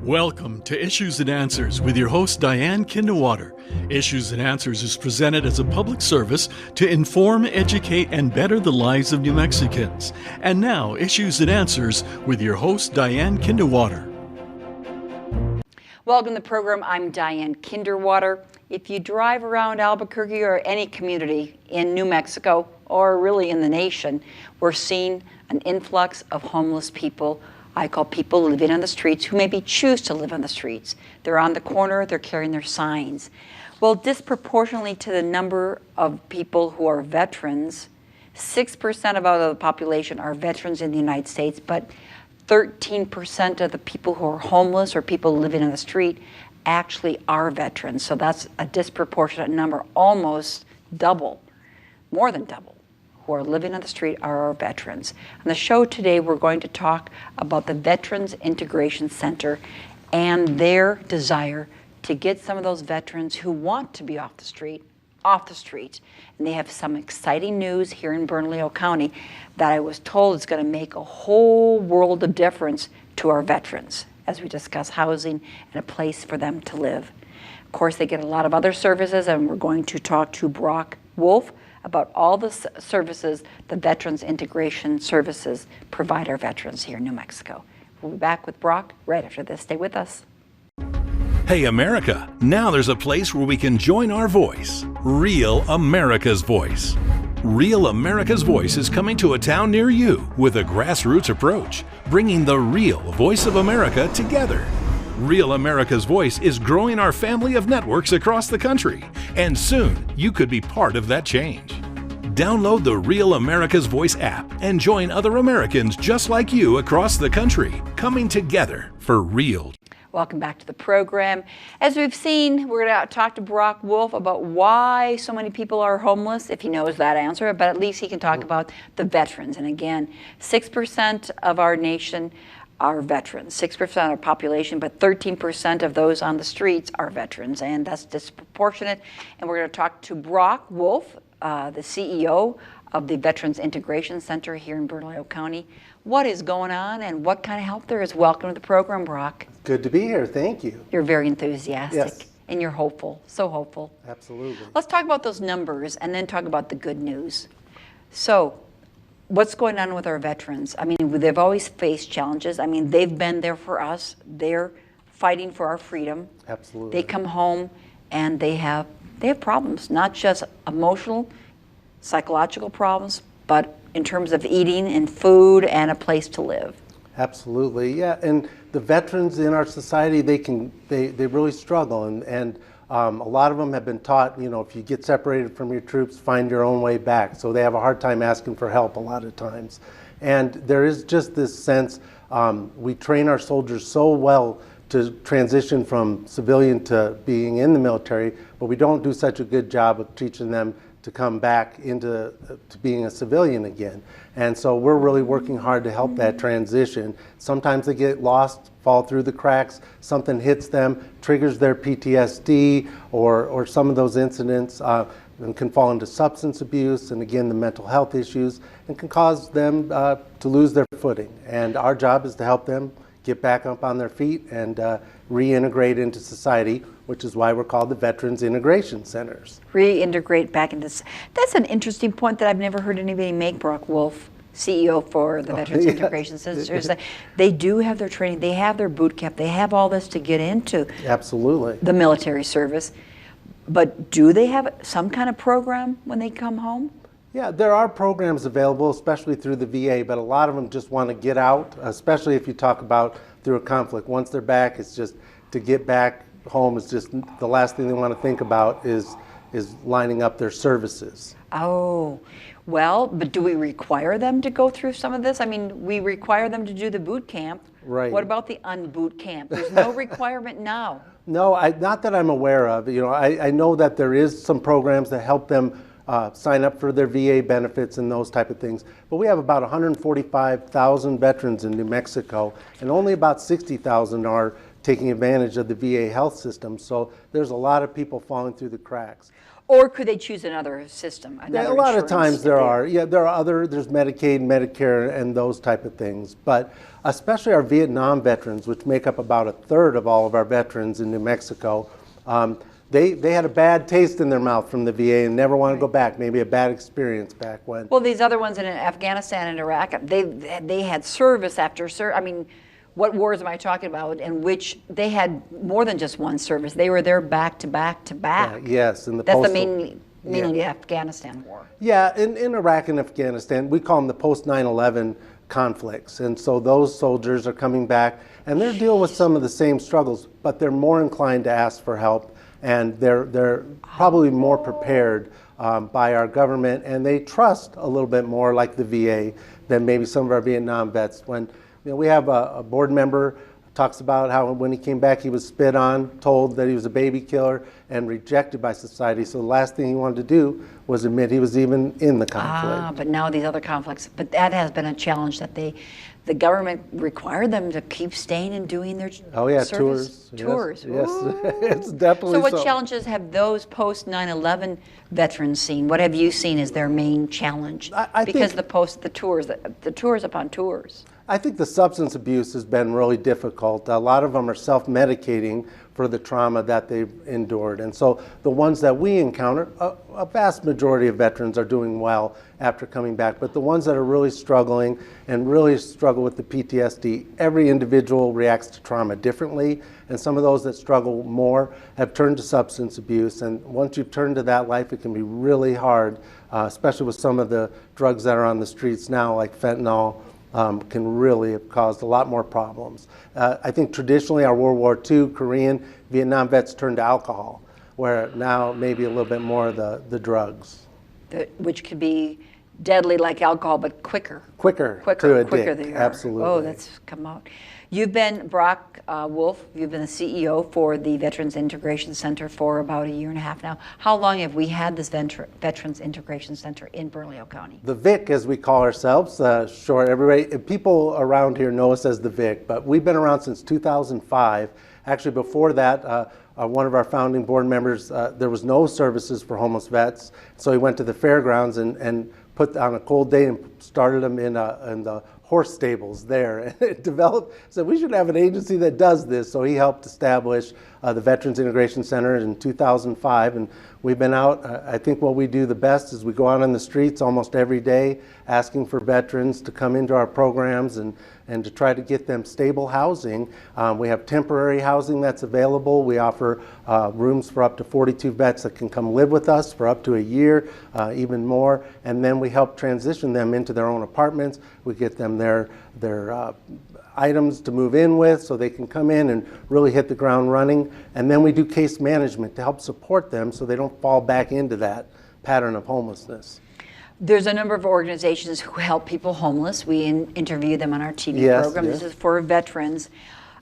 Welcome to Issues and Answers with your host Diane Kinderwater. Issues and Answers is presented as a public service to inform, educate, and better the lives of New Mexicans. And now, Issues and Answers with your host Diane Kinderwater. Welcome to the program. I'm Diane Kinderwater. If you drive around Albuquerque or any community in New Mexico, or really in the nation, we're seeing an influx of homeless people. I call people living on the streets who maybe choose to live on the streets. They're on the corner, they're carrying their signs. Well, disproportionately to the number of people who are veterans, 6% of all the population are veterans in the United States, but 13% of the people who are homeless or people living on the street actually are veterans. So that's a disproportionate number, almost double, more than double, who are living on the street are our veterans. On the show today, we're going to talk about the Veterans Integration Center and their desire to get some of those veterans who want to be off the street. And they have some exciting news here in Bernalillo County that I was told is going to make a whole world of difference to our veterans as we discuss housing and a place for them to live. Of course, they get a lot of other services, and we're going to talk to Brock Wolff about all the services the Veterans Integration Services provide our veterans here in New Mexico. We'll be back with Brock right after this. Stay with us. Hey America, now there's a place where we can join our voice. Real America's Voice. Real America's Voice is coming to a town near you with a grassroots approach, bringing the real voice of America together. Real America's Voice is growing our family of networks across the country, and soon you could be part of that change. Download the Real America's Voice app and join other Americans just like you across the country, coming together for real. Welcome back to the program. As we've seen, we're going to talk to Brock Wolff about why so many people are homeless, if he knows that answer, but at least he can talk about the veterans. And again, 6% of our nation are veterans, 6% of our population, but 13% of those on the streets are veterans, and that's disproportionate. And we're going to talk to Brock Wolff, the CEO of the Veterans Integration Center here in Bernalillo County. What is going on and what kind of help there is? Welcome to the program, Brock. Good to be here. Thank you. You're very enthusiastic. Yes. And you're hopeful, so hopeful. Absolutely. Let's talk about those numbers and then talk about the good news. So, what's going on with our veterans? I mean, they've always faced challenges. I mean, they've been there for us. They're fighting for our freedom. Absolutely. They come home and they have problems, not just emotional, psychological problems, but in terms of eating and food and a place to live. Absolutely, yeah. And the veterans in our society, they really struggle, and a lot of them have been taught, if you get separated from your troops, find your own way back. So they have a hard time asking for help a lot of times. And there is just this sense, we train our soldiers so well to transition from civilian to being in the military, but we don't do such a good job of teaching them to come back into to being a civilian again. And so we're really working hard to help that transition. Sometimes they get lost, fall through the cracks, something hits them, triggers their PTSD or some of those incidents, and can fall into substance abuse and again the mental health issues, and can cause them to lose their footing. And our job is to help them get back up on their feet and reintegrate into society, which is why we're called the Veterans Integration Centers. Reintegrate back into That's an interesting point that I've never heard anybody make, Brock Wolff, CEO for the Veterans Integration Centers. They do have their training, they have their boot camp, they have all this to get into Absolutely. The military service. But do they have some kind of program when they come home? Yeah, there are programs available, especially through the VA, but a lot of them just want to get out, especially if you talk about through a conflict. Once they're back, it's just to get back home is just the last thing they want to think about is lining up their services. Oh, well, but do we require them to go through some of this? I mean, we require them to do the boot camp. Right. What about the unboot camp? There's no requirement now. No, not that I'm aware of. I know that there is some programs that help them sign up for their VA benefits and those type of things. But we have about 145,000 veterans in New Mexico, and only about 60,000 are taking advantage of the VA health system. So there's a lot of people falling through the cracks. Or could they choose another system? Yeah, a lot of times there are. Yeah, there's Medicaid, Medicare, and those type of things. But especially our Vietnam veterans, which make up about a third of all of our veterans in New Mexico, they had a bad taste in their mouth from the VA and never want to go back. Maybe a bad experience back when. Well, these other ones in Afghanistan and Iraq, they had service after service. I mean, what wars am I talking about? In which they had more than just one service. They were there back to back to back. Yes, in the that's mainly the Afghanistan war. Yeah, in Iraq and Afghanistan, we call them the post 9/11 conflicts, and so those soldiers are coming back, and they're dealing with some of the same struggles, but they're more inclined to ask for help, and they're probably more prepared by our government, and they trust a little bit more, like the VA, than maybe some of our Vietnam vets. When we have a board member talks about how when he came back he was spit on, told that he was a baby killer, and rejected by society. So the last thing he wanted to do was admit he was even in the conflict. But now these other conflicts, but that has been a challenge that the government required them to keep staying and doing their service. Tours. Yes. It's definitely so. What challenges have those post 9/11 veterans seen? What have you seen as their main challenge? Because the tours upon tours. I think the substance abuse has been really difficult. A lot of them are self-medicating for the trauma that they've endured. And so the ones that we encounter, a vast majority of veterans are doing well after coming back. But the ones that are really struggling and really struggle with the PTSD, every individual reacts to trauma differently. And some of those that struggle more have turned to substance abuse. And once you've turned to that life, it can be really hard, especially with some of the drugs that are on the streets now, like fentanyl. Can really have caused a lot more problems. I think traditionally our World War II, Korean, Vietnam vets turned to alcohol, where now maybe a little bit more of the drugs. Which could be deadly like alcohol, but quicker to addict. They are. Absolutely. Oh, that's come out. You've been, Brock Wolff, you've been the CEO for the Veterans Integration Center for about a year and a half now. How long have we had this Veterans Integration Center in Bernalillo County? The VIC, as we call ourselves, short, everybody, people around here know us as the VIC, but we've been around since 2005. Actually, before that, one of our founding board members, there was no services for homeless vets, so he went to the fairgrounds and put on a cold day and started them in the horse stables there. And it developed, so we should have an agency that does this. So he helped establish the Veterans Integration Center in 2005. And we've been out, I think what we do the best is we go out on the streets almost every day asking for veterans to come into our programs and to try to get them stable housing. We have temporary housing that's available. We offer rooms for up to 42 vets that can come live with us for up to a year, even more. And then we help transition them into their own apartments. We get them their items to move in with so they can come in and really hit the ground running. And then we do case management to help support them so they don't fall back into that pattern of homelessness. There's a number of organizations who help people homeless. We interview them on our TV program. Yes. This is for veterans.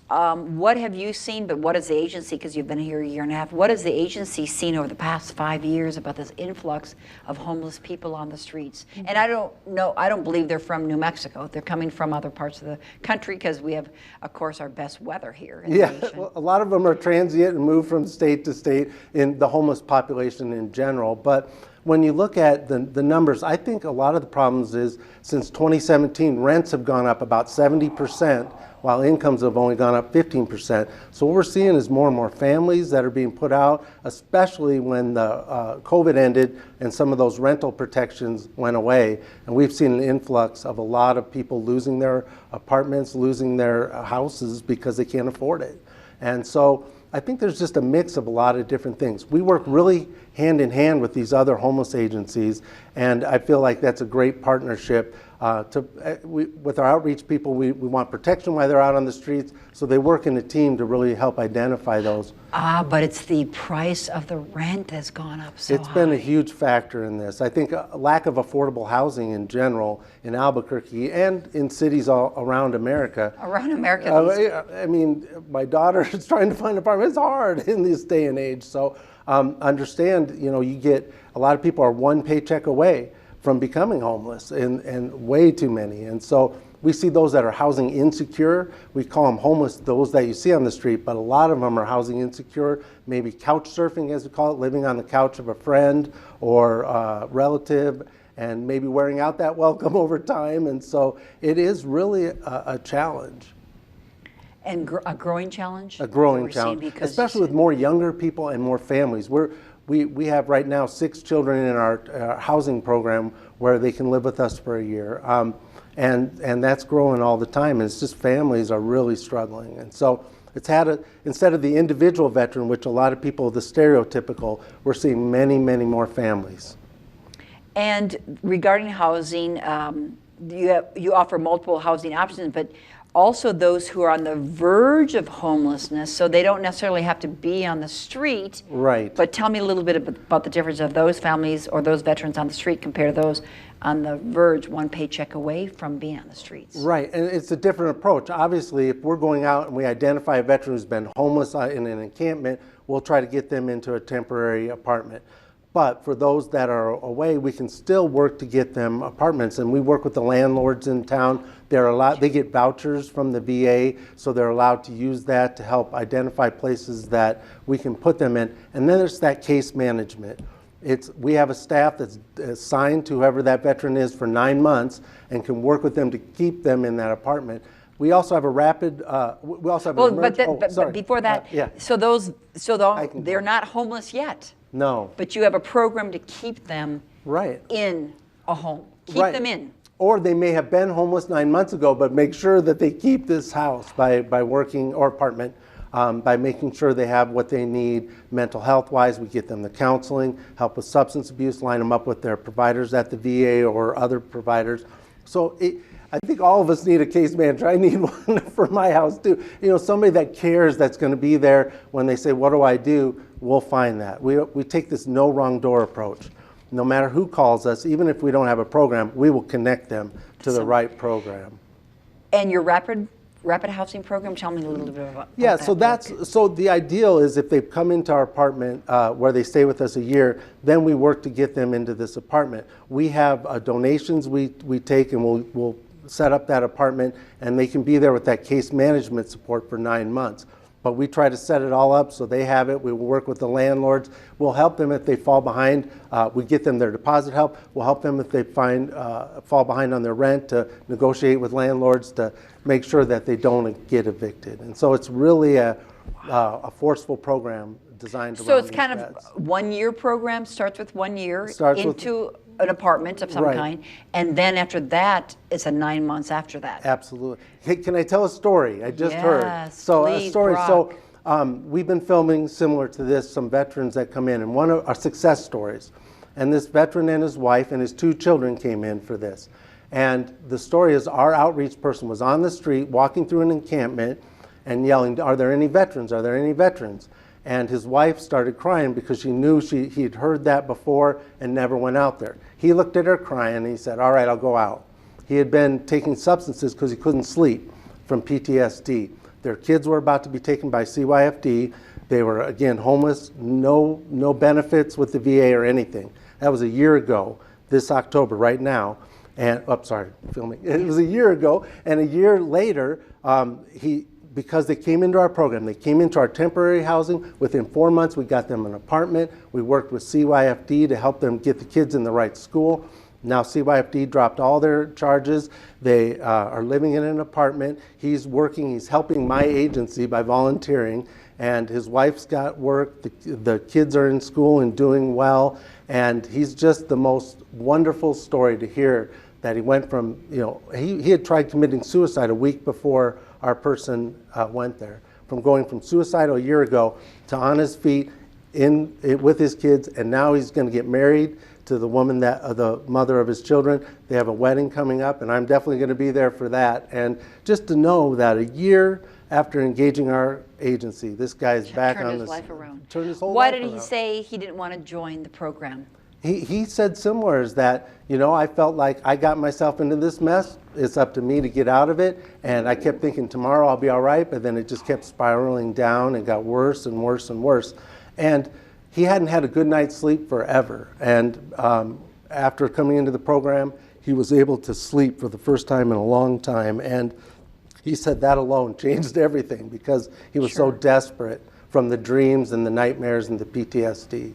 What have you seen, but what has the agency, because you've been here a year and a half, what has the agency seen over the past 5 years about this influx of homeless people on the streets? And I don't believe they're from New Mexico. They're coming from other parts of the country because we have, of course, our best weather here in the nation. Well, a lot of them are transient and move from state to state in the homeless population in general. But when you look at the numbers, I think a lot of the problems is since 2017, rents have gone up about 70%, while incomes have only gone up 15%. So what we're seeing is more and more families that are being put out, especially when the COVID ended and some of those rental protections went away. And we've seen an influx of a lot of people losing their apartments, losing their houses because they can't afford it. And so I think there's just a mix of a lot of different things. We work really hand in hand with these other homeless agencies, and I feel like that's a great partnership. With our outreach people, we want protection while they're out on the streets, so they work in a team to really help identify those. But it's the price of the rent has gone up so It's been a huge factor in this. I think a lack of affordable housing in general in Albuquerque and in cities all around America. Around America. I mean, my daughter is trying to find an apartment. It's hard in this day and age. So understand, you get a lot of people are one paycheck away from becoming homeless, and way too many. And so We see those that are housing insecure. We call them homeless, those that you see on the street, but a lot of them are housing insecure, maybe couch surfing as we call it, living on the couch of a friend or a relative, and maybe wearing out that welcome over time. And so it is really a challenge. And a growing challenge? A growing challenge, especially with more younger people and more families. We have right now 6 children in our housing program where they can live with us for a year. And that's growing all the time. And it's just families are really struggling. And so it's instead of the individual veteran, which a lot of people, the stereotypical, we're seeing many, many more families. And regarding housing, you offer multiple housing options, but also those who are on the verge of homelessness, so they don't necessarily have to be on the street. Right. But tell me a little bit about the difference of those families or those veterans on the street compared to those on the verge, one paycheck away from being on the streets. Right, and it's a different approach. Obviously, if we're going out and we identify a veteran who's been homeless in an encampment, we'll try to get them into a temporary apartment. But for those that are away, we can still work to get them apartments. And we work with the landlords in town. They get vouchers from the VA, so they're allowed to use that to help identify places that we can put them in. And then there's that case management. We have a staff that's assigned to whoever that veteran is for 9 months and can work with them to keep them in that apartment. We also have a rapid. We also have. But before that, yeah. So they're not homeless yet. No. But you have a program to keep them right in a home. Keep them in. Or they may have been homeless 9 months ago, but make sure that they keep this house by working, or apartment, by making sure they have what they need mental health wise. We get them the counseling, help with substance abuse, line them up with their providers at the VA or other providers. So I think all of us need a case manager. I need one for my house too. Somebody that cares, that's going to be there when they say, what do I do? We'll find that. We take this no wrong door approach. No matter who calls us, even if we don't have a program, we will connect them to the right program. And your rapid housing program, tell me a little bit about that. So the ideal is if they've come into our apartment where they stay with us a year, then we work to get them into this apartment. We have donations we take, and we'll set up that apartment, and they can be there with that case management support for 9 months. But we try to set it all up so they have it. We will work with the landlords. We'll help them if they fall behind. We get them their deposit help. We'll help them if they fall behind on their rent, to negotiate with landlords to make sure that they don't get evicted. And so it's really a forceful program designed around So it's these kind vets. of 1 year program, starts with 1 year into an apartment of some kind, and then after that, it's a 9 months after that. Absolutely. Hey, can I tell a story? I just heard. So please, a story. Brock. So we've been filming similar to this, some veterans that come in, and one of our success stories. And this veteran and his wife and his 2 children came in for this. And the story is, our outreach person was on the street walking through an encampment and yelling, "Are there any veterans? Are there any veterans?" And his wife started crying because she knew he'd heard that before and never went out there. He looked at her crying and he said, "All right, I'll go out." He had been taking substances because he couldn't sleep from PTSD. Their kids were about to be taken by CYFD. They were, again, homeless, no benefits with the VA or anything. That was a year ago, this October, right now. And, filming. It was a year ago, and a year later, because they came into our program, they came into our temporary housing. Within 4 months, we got them an apartment. We worked with CYFD to help them get the kids in the right school. Now CYFD dropped all their charges. They are living in an apartment. He's working, he's helping my agency by volunteering, and his wife's got work. The kids are in school and doing well, and he's just the most wonderful story to hear, that he went from, he had tried committing suicide a week before our person went there. From going from suicidal a year ago to on his feet with his kids, and now he's going to get married to the woman the mother of his children. They have a wedding coming up, and I'm definitely going to be there for that. And just to know that a year after engaging our agency, this guy's back on this. Turned his life around. Turned his whole Why life did he around. say he didn't want to join the program? He said similar, is that, I felt like I got myself into this mess. It's up to me to get out of it. And I kept thinking tomorrow I'll be all right, but then it just kept spiraling down and got worse and worse and worse. And he hadn't had a good night's sleep forever. And after coming into the program, he was able to sleep for the first time in a long time. And he said that alone changed everything because he was so desperate from the dreams and the nightmares and the PTSD.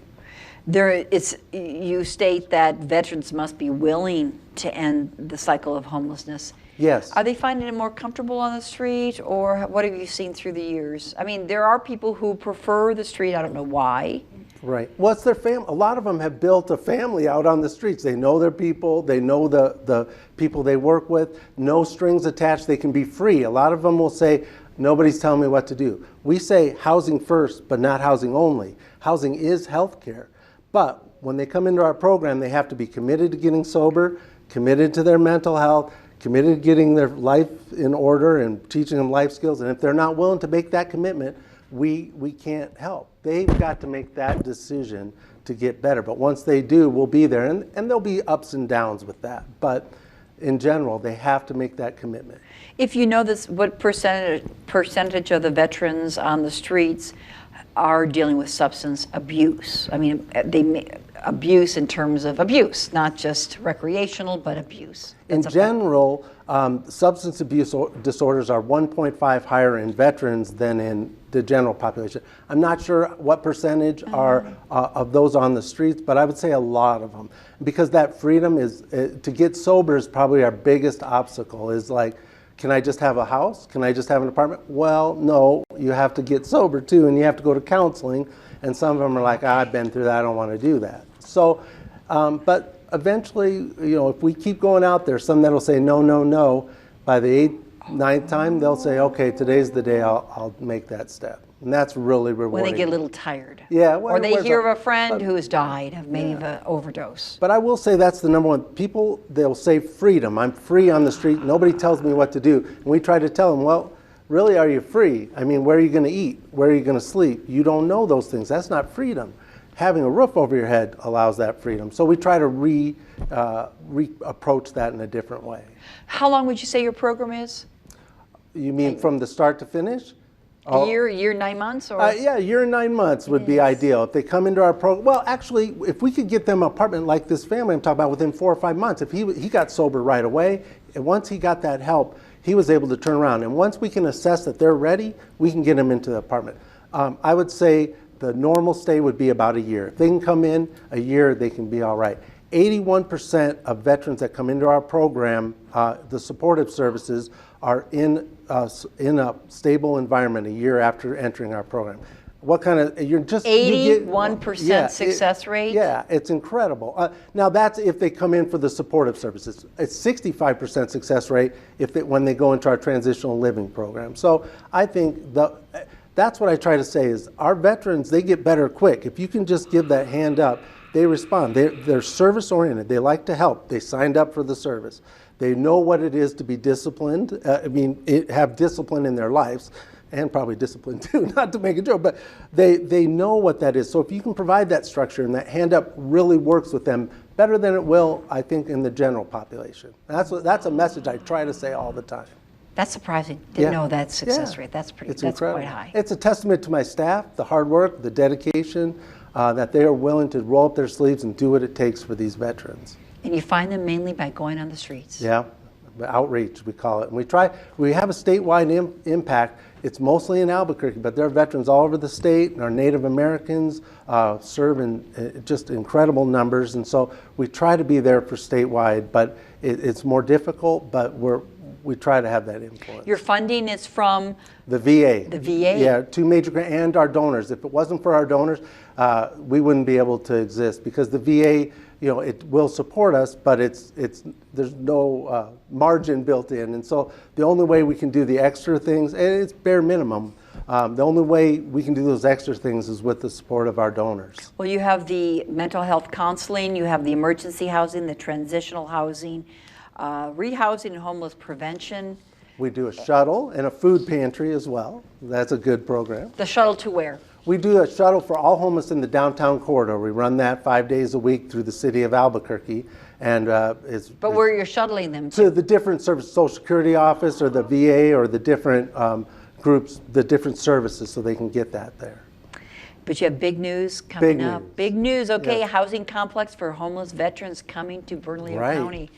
You state that veterans must be willing to end the cycle of homelessness. Yes. Are they finding it more comfortable on the street, or what have you seen through the years? I mean, there are people who prefer the street. I don't know why. Right. Well, it's their family. A lot of them have built a family out on the streets. They know their people. They know the people they work with. No strings attached. They can be free. A lot of them will say, nobody's telling me what to do. We say housing first, but not housing only. Housing is health care. But when they come into our program, they have to be committed to getting sober, committed to their mental health, committed to getting their life in order and teaching them life skills. And if they're not willing to make that commitment, we can't help. They've got to make that decision to get better. But once they do, we'll be there. And there'll be ups and downs with that. But in general, they have to make that commitment. If you know this, what percentage of the veterans on the streets are dealing with substance abuse? I mean, abuse in terms of abuse, not just recreational, but abuse. In general, substance abuse disorders are 1.5 higher in veterans than in the general population. I'm not sure what percentage are of those on the streets, but I would say a lot of them. Because that freedom is, to get sober is probably our biggest obstacle, is like, can I just have a house? Can I just have an apartment? Well, no, you have to get sober too, and you have to go to counseling. And some of them are like, I've been through that, I don't want to do that. So, but eventually, if we keep going out there, some that'll say no, no, no. By the 8th, 9th time, they'll say, okay, today's the day I'll make that step. And that's really rewarding. When they get a little tired. Yeah. Or they hear of a friend who has died of maybe of an overdose. But I will say that's the number one. People, they'll say freedom. I'm free on the street. Nobody tells me what to do. And we try to tell them, well, really, are you free? I mean, where are you going to eat? Where are you going to sleep? You don't know those things. That's not freedom. Having a roof over your head allows that freedom. So we try to approach that in a different way. How long would you say your program is? You mean from the start to finish? A year, 9 months? Or? Yeah, a year and 9 months would be ideal. If they come into our program, well, actually, if we could get them an apartment like this family I'm talking about within 4 or 5 months, if he got sober right away, and once he got that help, he was able to turn around. And once we can assess that they're ready, we can get them into the apartment. I would say the normal stay would be about a year. If they can come in a year, they can be all right. 81% of veterans that come into our program, the supportive services, are in a stable environment a year after entering our program. What kind of, you're just... 81% success rate? Yeah, it's incredible. Now that's if they come in for the supportive services. It's 65% success rate when they go into our transitional living program. So I think that's what I try to say is our veterans, they get better quick. If you can just give that hand up, they respond. They're service oriented. They like to help. They signed up for the service. They know what it is to be disciplined. Have discipline in their lives, and probably discipline too, not to make a joke, but they know what that is. So if you can provide that structure, and that hand up really works with them better than it will, I think, in the general population. That's a message I try to say all the time. That's surprising. Didn't know that success rate. That's quite high. It's a testament to my staff, the hard work, the dedication, that they are willing to roll up their sleeves and do what it takes for these veterans. And you find them mainly by going on the streets. Yeah, outreach we call it. And we have a statewide impact. It's mostly in Albuquerque, but there are veterans all over the state, and our Native Americans serve in just incredible numbers. And so we try to be there for statewide, but it's more difficult, but we try to have that influence. Your funding is from? The VA. The VA? Yeah, 2 major grants, and our donors. If it wasn't for our donors, we wouldn't be able to exist, because the VA, it will support us, but there's no margin built in. And so the only way we can do the extra things, and it's bare minimum, the only way we can do those extra things is with the support of our donors. Well, you have the mental health counseling, you have the emergency housing, the transitional housing, rehousing and homeless prevention. We do a shuttle and a food pantry as well. That's a good program. The shuttle to where? We do a shuttle for all homeless in the downtown corridor. We run that 5 days a week through the city of Albuquerque. And But where you're shuttling them to the different services, Social Security office or the VA or the different groups, the different services, so they can get that there. But you have big news coming up. Big news, okay, a housing complex for homeless veterans coming to Bernalillo County.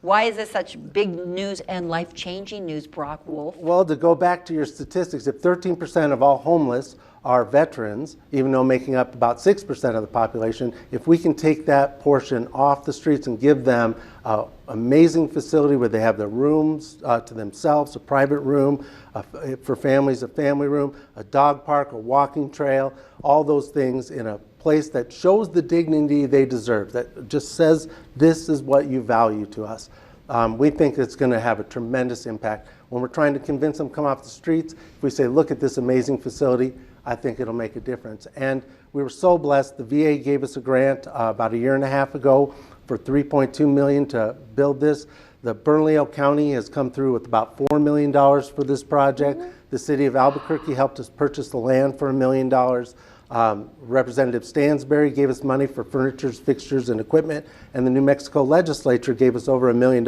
Why is this such big news and life-changing news, Brock Wolff? Well, to go back to your statistics, if 13% of all homeless are veterans, even though making up about 6% of the population, if we can take that portion off the streets and give them an amazing facility where they have their rooms to themselves, a private room, for families, a family room, a dog park, a walking trail, all those things in a place that shows the dignity they deserve, that just says this is what you value to us. We think it's going to have a tremendous impact. When we're trying to convince them to come off the streets, if we say, look at this amazing facility, I think it'll make a difference. And we were so blessed. The VA gave us a grant about a year and a half ago for $3.2 million to build this. The Bernalillo County has come through with about $4 million for this project. The city of Albuquerque helped us purchase the land for $1 million. Representative Stansberry gave us money for furniture, fixtures, and equipment, and the New Mexico legislature gave us over $1 million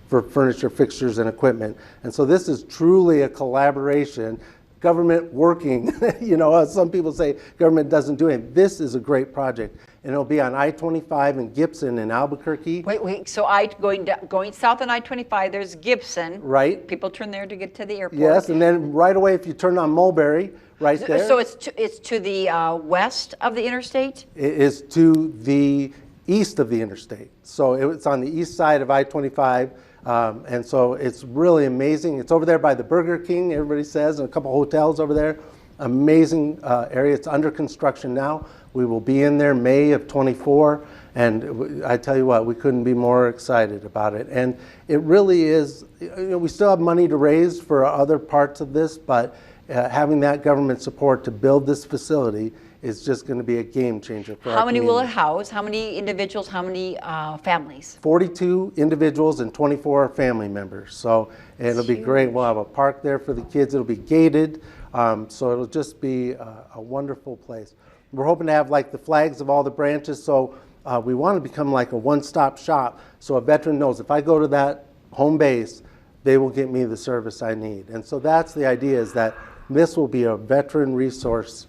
for furniture, fixtures, and equipment. And so this is truly a collaboration, government working. You know, some people say government doesn't do anything. This is a great project, and it'll be on I-25 in Gibson in Albuquerque. Wait. So going south on I-25, there's Gibson. Right. People turn there to get to the airport. Yes, and then right away, if you turn on Mulberry, right there. So it's to the west of the interstate? It is to the east of the interstate. So it's on the east side of I-25. And so it's really amazing. It's over there by the Burger King, everybody says, and a couple hotels over there. Amazing area. It's under construction now. We will be in there May of 24. And I tell you what, we couldn't be more excited about it. And it really is, you know, we still have money to raise for other parts of this, but having that government support to build this facility is just going to be a game changer for our How many will it community. house? How many individuals? How many families? 42 individuals and 24 family members. So it'll be great. We'll have a park there for the kids. It'll be gated. So it'll just be a wonderful place. We're hoping to have like the flags of all the branches. So we want to become like a one-stop shop. So a veteran knows if I go to that home base, they will get me the service I need. And so that's the idea, is that this will be a veteran resource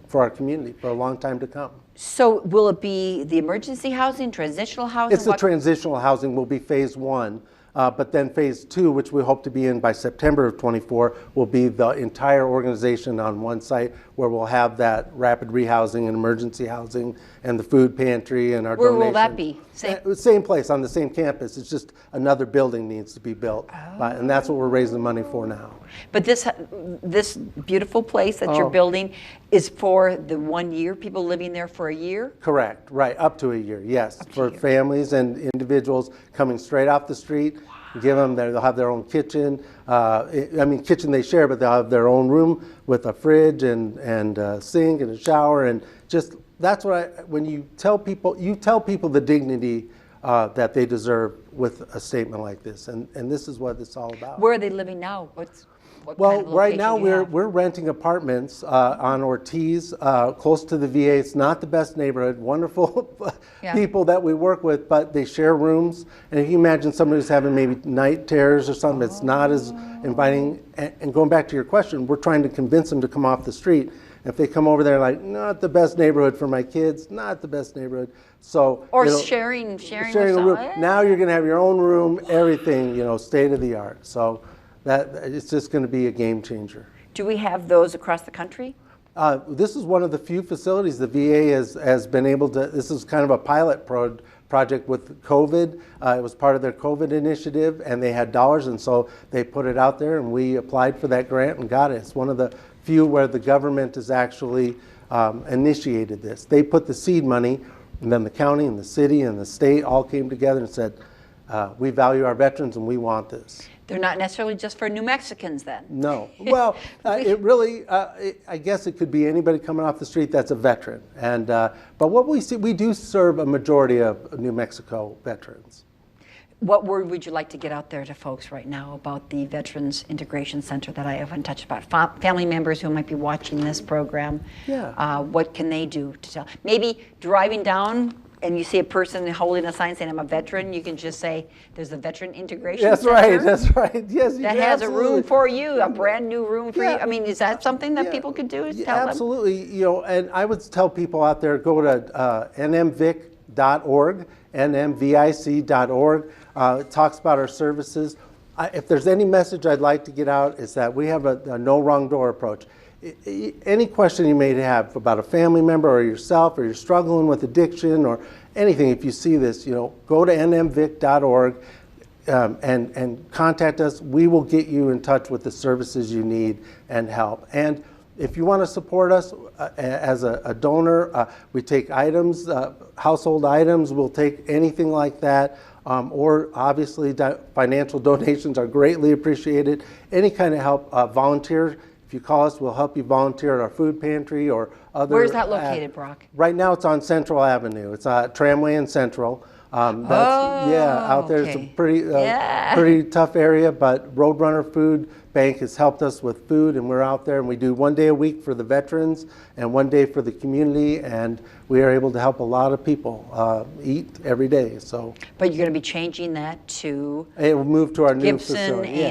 for our community for a long time to come. So will it be the emergency housing, transitional housing? It's the transitional housing will be phase 1, but then phase 2, which we hope to be in by September of 24, will be the entire organization on one site where we'll have that rapid rehousing and emergency housing and the food pantry and our Where donation. will that be? Same place on the same campus. It's just another building needs to be built, and that's what we're raising the money for now. But this beautiful place that you're building is for the 1 year, people living there for a year? Correct, right, up to a year, yes, for families and individuals coming straight off the street. Give them they'll have their own kitchen. Kitchen they share, but they'll have their own room with a fridge and a sink and a shower, and just that's what when you tell people the dignity that they deserve with a statement like this, and this is what it's all about. Where are they living now? What Well, kind of right location now do you have? we're renting apartments on Ortiz, close to the VA. It's not the best neighborhood. Wonderful people that we work with, but they share rooms. And if you imagine somebody who's having maybe night terrors or something, it's not as inviting. And going back to your question, we're trying to convince them to come off the street. If they come over there like, not the best neighborhood for my kids, not the best neighborhood. So Or sharing a room. Now you're going to have your own room, everything, state of the art. So that it's just going to be a game changer. Do we have those across the country? This is one of the few facilities the VA has been able to. This is kind of a pilot project with COVID. It was part of their COVID initiative, and they had dollars, and so they put it out there, and we applied for that grant and got it. It's one of the few where the government has actually initiated this. They put the seed money, and then the county and the city and the state all came together and said, we value our veterans and we want this. They're not necessarily just for New Mexicans then. No. Well, it really, I guess it could be anybody coming off the street that's a veteran. And but what we see, we do serve a majority of New Mexico veterans. What word would you like to get out there to folks right now about the Veterans Integration Center that I haven't touched about? Family members who might be watching this program, what can they do to tell? Maybe driving down and you see a person holding a sign saying, I'm a veteran, you can just say, there's a Veteran Integration Center. That's right. Yes, that has a room for you, a brand new room for you. I mean, is that something that people could do? Tell absolutely. Them? And I would tell people out there, go to nmvic.org, nmvic.org. It talks about our services. If there's any message I'd like to get out, is that we have a no wrong door approach. Any question you may have about a family member or yourself, or you're struggling with addiction or anything, if you see this, go to nmvic.org and contact us. We will get you in touch with the services you need and help. And if you want to support us as a donor, we take items, household items, we'll take anything like that. Or obviously financial donations are greatly appreciated. Any kind of help, volunteer. If you call us, we'll help you volunteer at our food pantry or other. Where's that located, Brock? Right now it's on Central Avenue. It's Tramway and Central. Out there. It's a pretty tough area, but Roadrunner Food Bank has helped us with food, and we're out there and we do 1 day a week for the veterans and 1 day for the community, and we are able to help a lot of people eat every day. So, but you're going to be changing that to it will move to our new Gibson facility.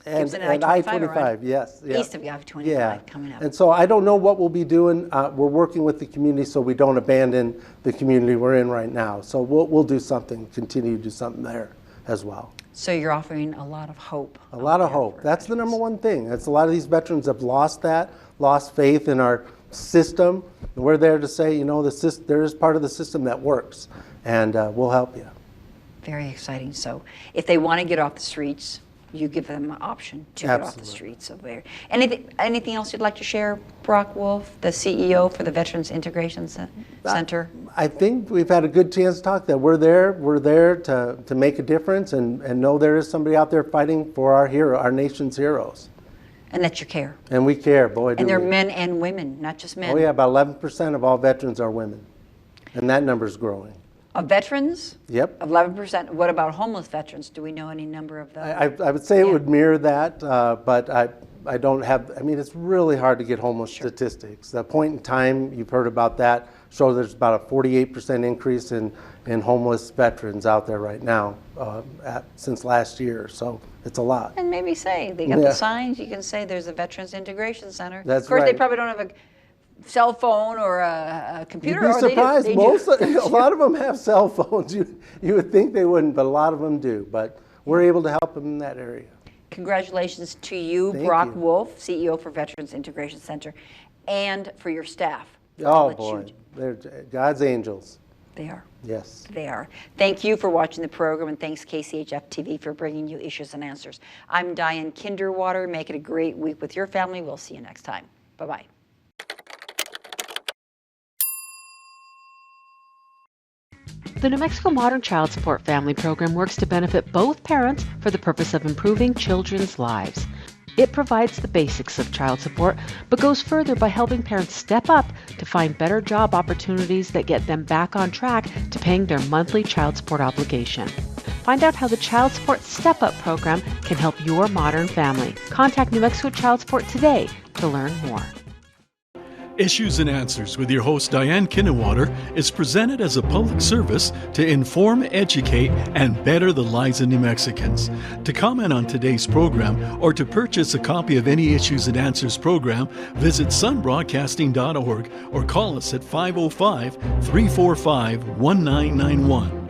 And I-25, right? yes. East of the I-25 coming up. And so I don't know what we'll be doing. We're working with the community so we don't abandon the community we're in right now. So we'll do something, continue to do something there as well. So you're offering a lot of hope. A lot of hope. That's the number one thing. That's a lot of these veterans have lost faith in our system. And we're there to say, there is part of the system that works, and we'll help you. Very exciting. So if they want to get off the streets, you give them an option to get off the streets over there. Anything else you'd like to share, Brock Wolff, the CEO for the Veterans Integration Center? I think we've had a good chance to talk that we're there to make a difference and know there is somebody out there fighting for our nation's heroes. And that you care. And we care, boy, do And they're we. men and women, not just men. Oh yeah, about 11% of all veterans are women. And that number's growing. Of veterans? Yep. 11%. What about homeless veterans? Do we know any number of those? I would say it would mirror that, but I don't have, it's really hard to get homeless statistics. The point in time, you've heard about that, shows there's about a 48% increase in homeless veterans out there right now since last year. So it's a lot. And maybe say, they got the signs, you can say there's a Veterans Integration Center. That's of course, right. They probably don't have a cell phone or a computer. You'd be surprised. They A lot of them have cell phones. You would think they wouldn't, but a lot of them do. But we're able to help them in that area. Congratulations to you, Thank Brock you. Wolff, CEO for Veterans Integration Center, and for your staff. Oh boy, they're God's angels. They are. Yes. They are. Thank you for watching the program, and thanks KCHF TV for bringing you Issues and Answers. I'm Diane Kinderwater. Make it a great week with your family. We'll see you next time. Bye-bye. The New Mexico Modern Child Support Family Program works to benefit both parents for the purpose of improving children's lives. It provides the basics of child support, but goes further by helping parents step up to find better job opportunities that get them back on track to paying their monthly child support obligation. Find out how the Child Support Step Up program can help your modern family. Contact New Mexico Child Support today to learn more. Issues and Answers with your host Diane Kinderwater is presented as a public service to inform, educate, and better the lives of New Mexicans. To comment on today's program or to purchase a copy of any Issues and Answers program, visit sunbroadcasting.org or call us at 505-345-1991.